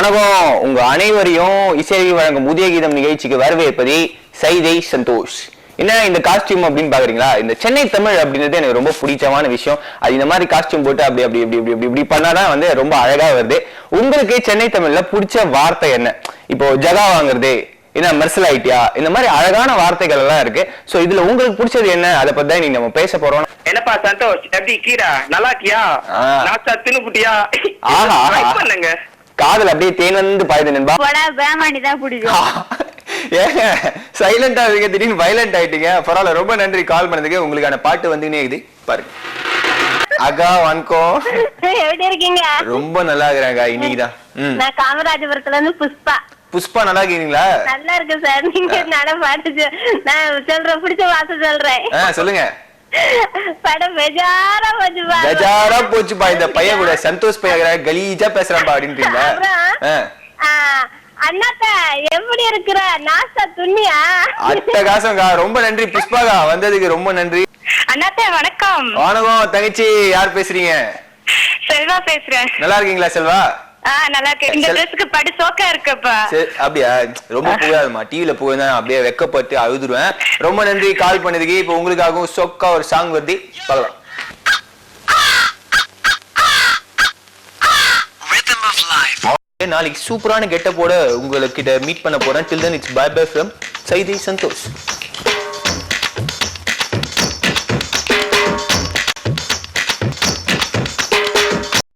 வணக்கம். உங்க அனைவரையும் இசைவி வழங்கும் புதிய கீதம் நிகழ்ச்சிக்கு வரவேற்பது சைதை சந்தோஷ். என்ன இந்த காஸ்டியூம் அப்படின்னு பாக்குறீங்களா? இந்த சென்னை தமிழ் அப்படின்றது எனக்கு ரொம்ப பிடிச்சமான விஷயம். அது இந்த மாதிரி காஸ்டியூம் போட்டு அப்படி அப்படி இப்படி இப்படி இப்படி பண்ணாதான் வந்து ரொம்ப அழகா வருது. உங்களுக்கு சென்னை தமிழ்ல பிடிச்ச வார்த்தை என்ன? இப்போ ஜகா வாங்குறது, என்ன மெர்சல் ஐட்டியா, இந்த மாதிரி அழகான வார்த்தைகள் எல்லாம் இருக்கு. சோ இதுல உங்களுக்கு பிடிச்சது என்ன? அதை பத்தி தான் நீங்க நம்ம பேச போறோம். என்னப்பா சந்தோஷ், எப்படி கீரா நல்லா இருக்கியா? நாச்சா தின்னுபுட்டியா? ஆஹா பண்ணுங்க. காதல் அப்படியே தேன் வந்து பாயுது நண்பா. தான் பிடிக்கும். ஏங்க சைலண்டா இருக்கீங்க, திடீர்னு வயலண்ட் ஆயிட்டீங்க. பரவாயில்ல, ரொம்ப நன்றி கால் பண்ணதுக்கு. உங்களுக்கான பாட்டு வந்துனே இருக்குது பாருங்க. அக்கா வணக்கம். எப்படி இருக்கீங்க? ரொம்ப நல்லா இருக்கிறேங்க. இன்னைக்குதான் நான் காமராஜபுரத்துல இருந்து புஷ்பா. புஷ்பா நல்லா இருக்கீங்களா? நல்லா இருக்கு சார். நீங்க நட பாட்டு நான் சொல்றேன், பிடிச்ச வாசம் சொல்றேன். சொல்லுங்க. படம் பெஜாரா போச்சு. பெஜாரா போச்சுப்பா. இந்த பையன் கூட சந்தோஷ் பையன் கலீஜா பேசுறான்பா அப்படின்றீங்களா? அண்ணாத்த எப்படி இருக்கிற? நாஸ்தா துண்ணியா? அட்டகாசம்க்கா. ரொம்ப நன்றி புஷ்பாக்கா, வந்ததுக்கு ரொம்ப நன்றி. அண்ணாத்த வணக்கம். வணக்கம் தங்கச்சி. யார் பேசுறீங்க? செல்வா பேசுறேன். நல்லா இருக்கீங்களா செல்வா? நல்லா இருக்கு. இந்த ட்ரெஸ்க்கு படு சோக்கா இருக்குப்பா. அப்படியா? ரொம்ப புகாதுமா. டிவில போய் அப்படியே வெக்கப்பட்டு அழுதுருவேன். ரொம்ப நன்றி கால் பண்ணதுக்கு. இப்ப உங்களுக்காகவும் சொக்கா ஒரு சாங் வருது, பார்க்கலாம். நாளைக்கு சூப்பரான கெட்டப்போட உங்ககிட்ட மீட் பண்ண போறேன். Till then it's bye bye from Saidai Santhosh.